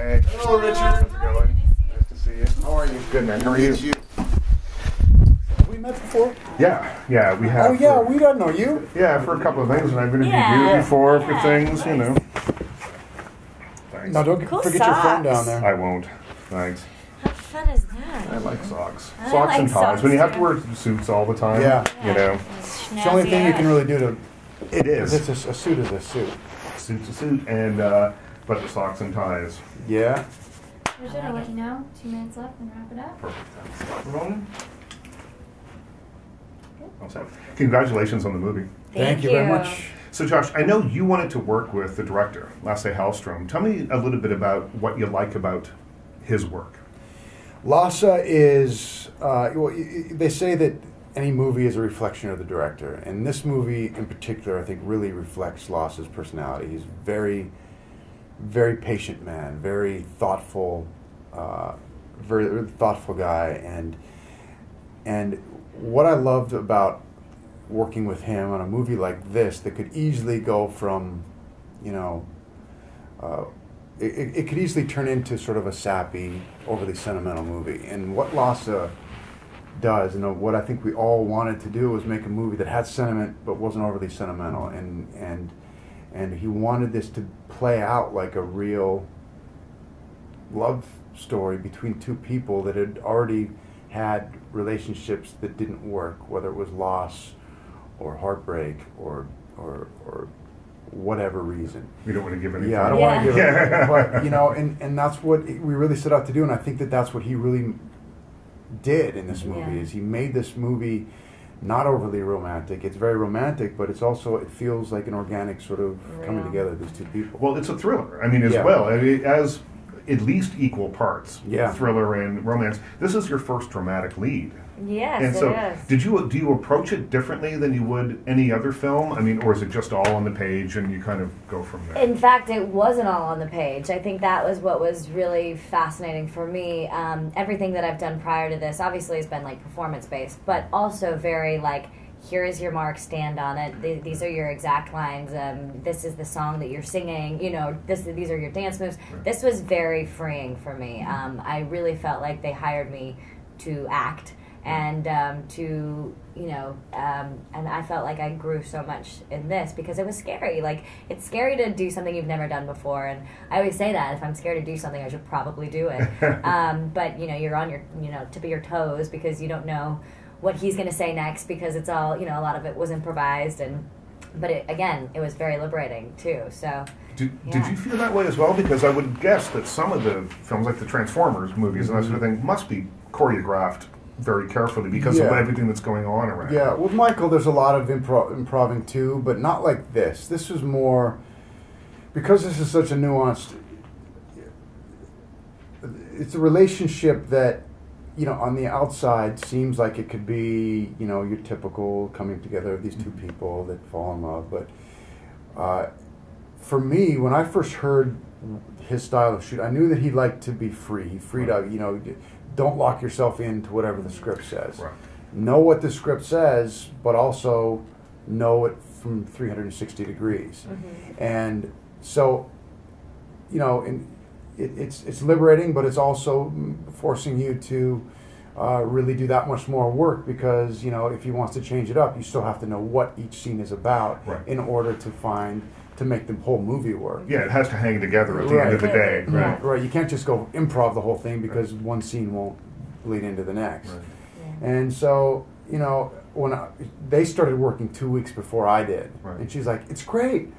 Hey. Hello, Richard. How's it going? Nice to see you. How are you? Good, man. How are you? Have we met before? Yeah, we have. Oh, yeah, we don't know you. Yeah, for a couple of things, and I've interviewed Yeah. you before for Yeah, things, nice. you know. Thanks. No, don't Cool forget your phone down socks. there. I won't. Thanks. How fun is that? I like socks. I Socks like and ties. socks, When you have to too. wear suits all the time, Yeah. you know. It's the only thing you can really do to... It is. It's a suit is a suit. Suit's a suit, and but the socks and ties. Yeah. Richard, I'll let you know. 2 minutes left and wrap it up. Perfect. We're rolling? All set. Congratulations on the movie. Thank you very much. So, Josh, I know you wanted to work with the director, Lasse Hallström. Tell me a little bit about what you like about his work. Lasse is... they say that any movie is a reflection of the director. And this movie in particular, I think, really reflects Lasse's personality. He's very, very patient man, very thoughtful guy. And what I loved about working with him on a movie like this that could easily go from, you know, it could easily turn into sort of a sappy, overly sentimental movie. And what Lasse does, and what I think we all wanted to do, was make a movie that had sentiment but wasn't overly sentimental. And he wanted this to play out like a real love story between two people that had already had relationships that didn't work, whether it was loss or heartbreak or whatever reason. We don't want to give any. Yeah, I don't want to give Yeah. it, but you know, and that's what we really set out to do, and I think that that's what he really did in this movie. Yeah. Is he made this movie not overly romantic. It's very romantic, but it's also, it feels like an organic sort of coming together of these two people. Well, it's a thriller. I mean, as Yeah. well, I mean, as at least equal parts, Yeah. thriller and romance. This is your first dramatic lead. Yes, And so, it is. do you approach it differently than you would any other film? I mean, or is it just all on the page and you kind of go from there? In fact, it wasn't all on the page. I think that was what was really fascinating for me. Everything that I've done prior to this obviously has been like performance-based, but also very like, here is your mark, stand on it. These are your exact lines. This is the song that you're singing. You know, these are your dance moves. Right. This was very freeing for me. I really felt like they hired me to act and to, you know, and I felt like I grew so much in this because it was scary. Like, it's scary to do something you've never done before, and I always say that if I'm scared to do something, I should probably do it. But you know, you're on your, you know, tip of your toes because you don't know what he's going to say next, because it's all, you know, a lot of it was improvised, but again, it was very liberating too. So Did you feel that way as well? Because I would guess that some of the films, like the Transformers movies and that sort of thing, must be choreographed very carefully because of everything that's going on around. Yeah, with Michael, there's a lot of improving too, but not like this. This was more, because this is such a nuanced, it's a relationship that, you know, on the outside seems like it could be, you know, your typical coming together of these two people that fall in love. But for me, when I first heard his style of shoot, I knew that he liked to be free. He freed out, you know, don't lock yourself into whatever the script says. Right. Know what the script says, but also know it from 360 degrees. Mm-hmm. And so, you know, it's liberating, but it's also forcing you to really do that much more work, because, you know, if he wants to change it up, you still have to know what each scene is about in order to make the whole movie work. Yeah, it has to hang together at the end of the day. Right. Right. You can't just go improv the whole thing, because one scene won't bleed into the next. Right. And so, you know, when they started working 2 weeks before I did, and she's like, "It's great.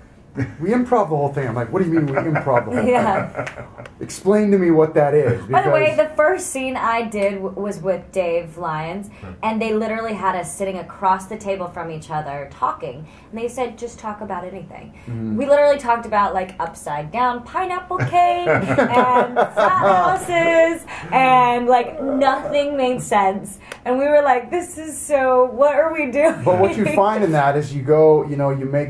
We improv the whole thing." I'm like, "What do you mean we improv the whole thing? Explain to me what that is." By the way, the first scene I did was with Dave Lyons, and they literally had us sitting across the table from each other talking, and they said, just talk about anything. We literally talked about like upside down pineapple cake and flat houses, and like nothing made sense, and we were like, this is so, what are we doing? But what you find in that is you go, you know, you may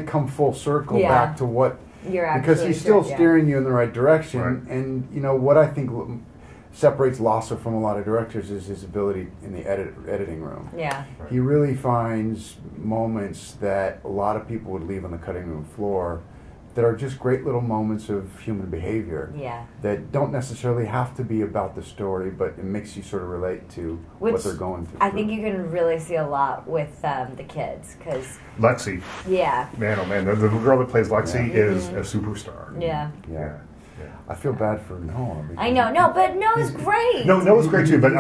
come full circle back to what, because he's still steering you in the right direction. And you know what I think separates Lasse from a lot of directors is his ability in the editing room. He really finds moments that a lot of people would leave on the cutting room floor that are just great little moments of human behavior. Yeah. That don't necessarily have to be about the story, but it makes you sort of relate to what they're going through. I think you can really see a lot with the kids, because Lexi. Yeah. Man, oh man, the girl that plays Lexi is a superstar. Yeah. Yeah. I feel bad for Noah. I know, but Noah's great. Noah's great too, but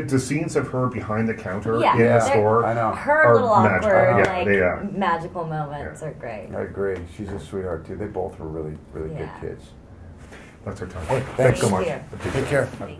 the scenes of her behind the counter in the store, I know. Her little awkward, magical. magical moments are great. I agree. She's a sweetheart too. They both were really, really good kids. That's our time. Hey, Thanks so Thank much. you. Take care.